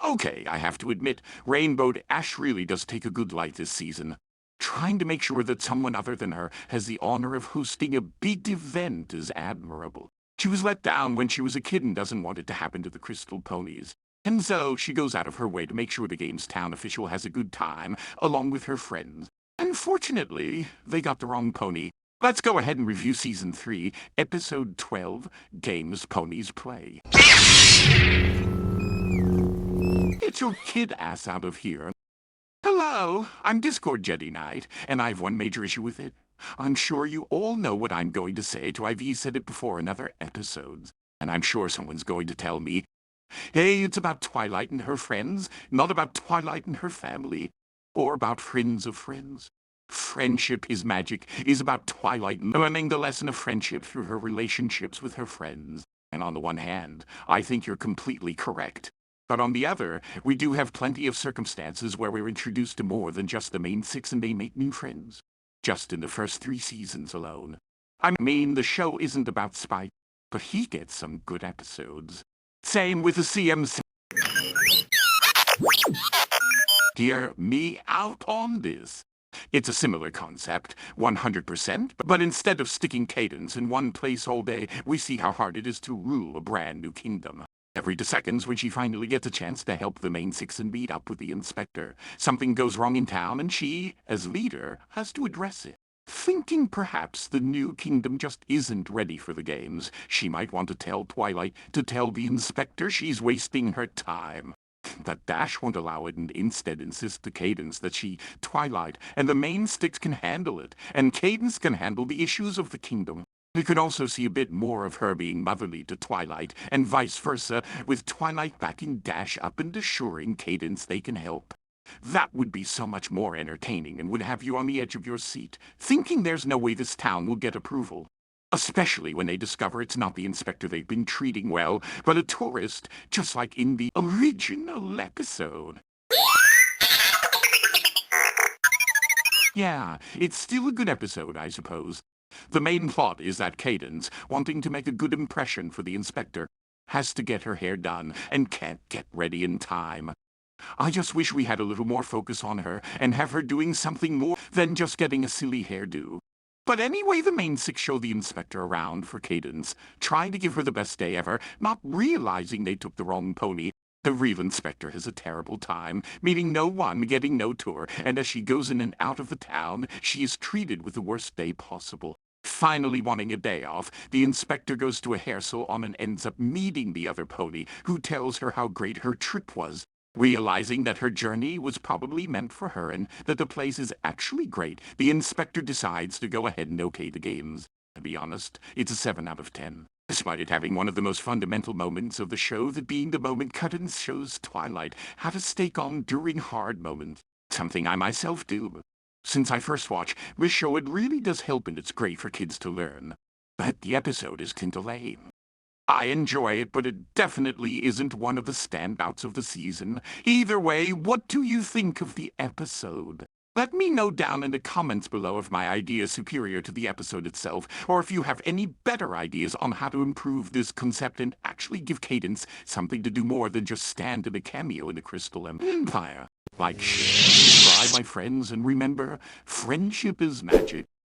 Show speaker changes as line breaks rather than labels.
Okay, I have to admit, Rainbow Ash really does take a good light this season. Trying to make sure that someone other than her has the honor of hosting a big event is admirable. She was let down when she was a kid and doesn't want it to happen to the Crystal Ponies. And so she goes out of her way to make sure the game's town official has a good time, along with her friends. Unfortunately, they got the wrong pony. Let's go ahead and review Season 3, Episode 12, Games Ponies Play. Get your kid ass out of here. Hello, I'm Discord Jedi Knight, and I've one major issue with it. I'm sure you all know what I'm going to say to I've said it before in other episodes, and I'm sure someone's going to tell me, hey, it's about Twilight and her friends, not about Twilight and her family, or about friends of friends. Friendship is magic is about Twilight learning the lesson of friendship through her relationships with her friends. And on the one hand, I think you're completely correct. But on the other, we do have plenty of circumstances where we're introduced to more than just the main six and they make new friends. Just in the first 3 seasons alone. I mean, the show isn't about Spike, but he gets some good episodes. Same with the CMC. Hear me out on this. It's a similar concept, 100%, but instead of sticking Cadance in one place all day, we see how hard it is to rule a brand new kingdom. Every 2 seconds when she finally gets a chance to help the main six and meet up with the inspector, something goes wrong in town and she, as leader, has to address it. Thinking perhaps the new kingdom just isn't ready for the games, she might want to tell Twilight to tell the inspector she's wasting her time. But Dash won't allow it and instead insists to Cadance that she, Twilight, and the main six can handle it, and Cadance can handle the issues of the kingdom. We could also see a bit more of her being motherly to Twilight, and vice versa, with Twilight backing Dash up and assuring Cadance they can help. That would be so much more entertaining and would have you on the edge of your seat, thinking there's no way this town will get approval. Especially when they discover it's not the inspector they've been treating well, but a tourist, just like in the original episode. Yeah, it's still a good episode, I suppose. The main plot is that Cadance, wanting to make a good impression for the inspector, has to get her hair done and can't get ready in time. I just wish we had a little more focus on her and have her doing something more than just getting a silly hairdo. But anyway, the main six show the inspector around for Cadance, trying to give her the best day ever, not realizing they took the wrong pony. The real inspector has a terrible time, meeting no one, getting no tour, and as she goes in and out of the town, she is treated with the worst day possible. Finally wanting a day off, the inspector goes to a hair salon and ends up meeting the other pony, who tells her how great her trip was. Realizing that her journey was probably meant for her and that the place is actually great, the inspector decides to go ahead and okay the games. To be honest, it's a 7 out of 10. Despite it having one of the most fundamental moments of the show, that being the moment Cadance shows Twilight how to stay calm during hard moments. Something I myself do. Since I first watched, this show it really does help and it's great for kids to learn. But the episode is kind of lame. I enjoy it, but it definitely isn't one of the standouts of the season. Either way, what do you think of the episode? Let me know down in the comments below if my idea is superior to the episode itself, or if you have any better ideas on how to improve this concept and actually give Cadance something to do more than just stand in a cameo in the Crystal Empire. Like, share, subscribe, my friends, and remember, friendship is magic.